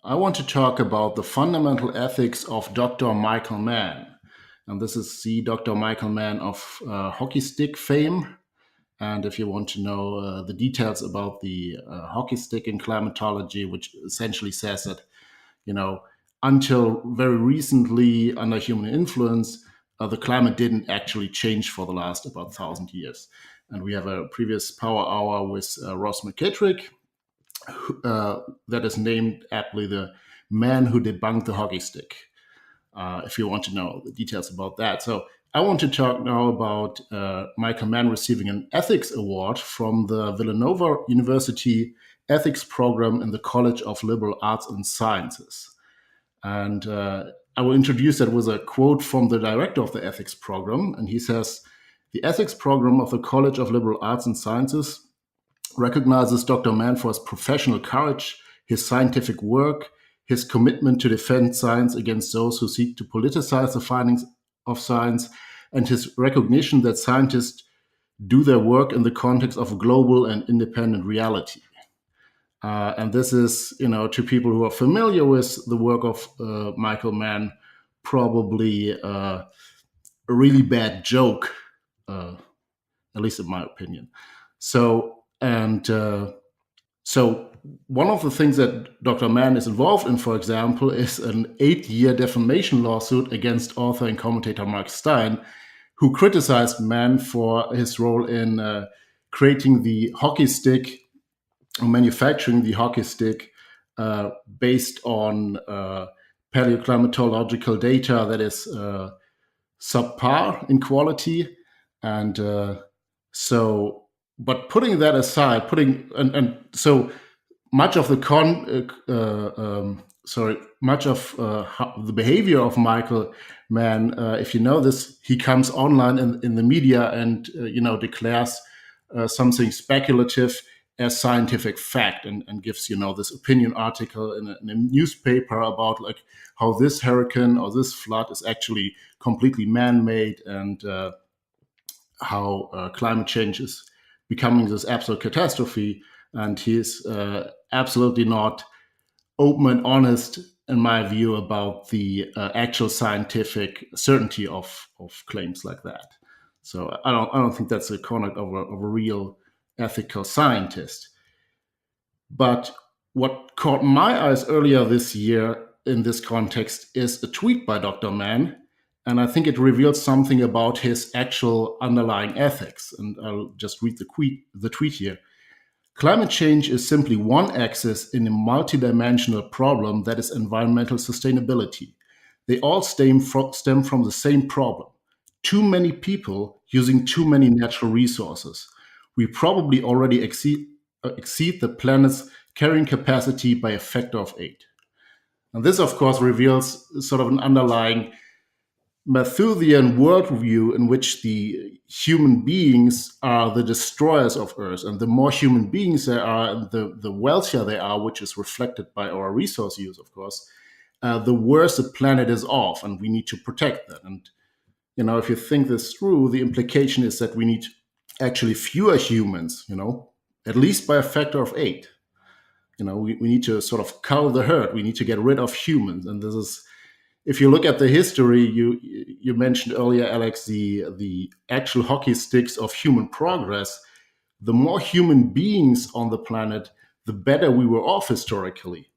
I want to talk about the fundamental ethics of Dr. Michael Mann. And this is the Dr. Michael Mann of hockey stick fame. And if you want to know the details about the hockey stick in climatology, which essentially says that, you know, until very recently, under human influence, the climate didn't actually change for the last about 1,000 years. And we have a previous power hour with Ross McKittrick, that is named aptly the man who debunked the hockey stick, if you want to know the details about that. So I want to talk now about Michael Mann receiving an ethics award from the Villanova University ethics program in the College of Liberal Arts and Sciences. And I will introduce that with a quote from the director of the ethics program. And he says, "The ethics program of the College of Liberal Arts and Sciences recognizes Dr. Mann for his professional courage, his scientific work, his commitment to defend science against those who seek to politicize the findings of science, and his recognition that scientists do their work in the context of a global and independent reality." And this is, to people who are familiar with the work of Michael Mann, probably a really bad joke, at least in my opinion. So one of the things that Dr. Mann is involved in, for example, is an 8-year defamation lawsuit against author and commentator Mark Stein, who criticized Mann for his role in creating the hockey stick, or manufacturing the hockey stick, based on paleoclimatological data that is subpar in quality. And but putting that aside, so much of the the behavior of Michael Mann, if you know this, he comes online in the media and declares something speculative as scientific fact, and gives this opinion article in a newspaper about like how this hurricane or this flood is actually completely man-made, and how climate change is becoming this absolute catastrophe. And he is absolutely not open and honest, in my view, about the actual scientific certainty of claims like that. So I don't think that's the conduct of a real ethical scientist. But what caught my eyes earlier this year in this context is a tweet by Dr. Mann, and I think it reveals something about his actual underlying ethics. And I'll just read the tweet here. "Climate change is simply one axis in a multidimensional problem that is environmental sustainability. They all stem from the same problem: too many people using too many natural resources. We probably already exceed the planet's carrying capacity by a factor of 8. And this, of course, reveals sort of an underlying Malthusian worldview in which the human beings are the destroyers of Earth, and the more human beings there are, the wealthier they are, which is reflected by our resource use, of course, the worse the planet is off, and we need to protect that. And if you think this through, the implication is that we need actually fewer humans, at least by a factor of 8. We need to sort of cull the herd. We need to get rid of humans, and this is. If you look at the history, you mentioned earlier, Alex, the actual hockey sticks of human progress. The more human beings on the planet, the better we were off historically,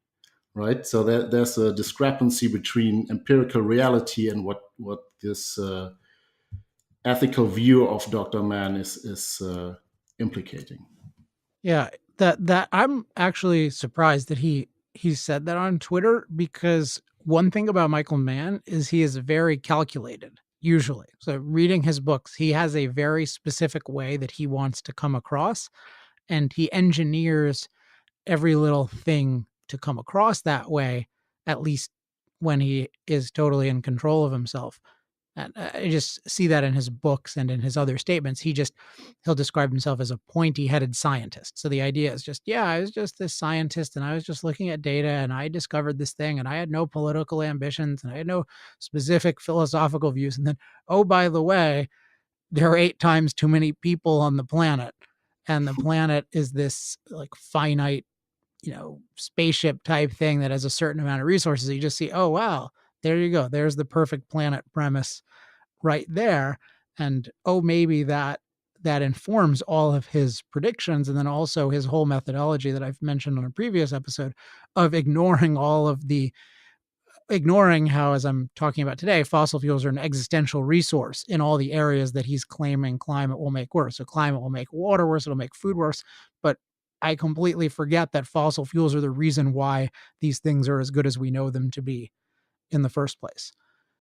right? So there's a discrepancy between empirical reality and what this ethical view of Dr. Mann is implicating. Yeah, that I'm actually surprised that he said that on Twitter, because one thing about Michael Mann is he is very calculated, usually. So reading his books, he has a very specific way that he wants to come across, and he engineers every little thing to come across that way, at least when he is totally in control of himself. And I just see that in his books and in his other statements. He'll describe himself as a pointy-headed scientist. So the idea is just, yeah, I was just this scientist and I was just looking at data and I discovered this thing and I had no political ambitions and I had no specific philosophical views. And then, oh, by the way, there are 8 times too many people on the planet. And the planet is this like finite, spaceship type thing that has a certain amount of resources. You just see, oh, wow, there you go. There's the perfect planet premise right there. And oh, maybe that informs all of his predictions, and then also his whole methodology that I've mentioned on a previous episode of ignoring how, as I'm talking about today, fossil fuels are an existential resource in all the areas that he's claiming climate will make worse. So climate will make water worse, it'll make food worse. But I completely forget that fossil fuels are the reason why these things are as good as we know them to be in the first place.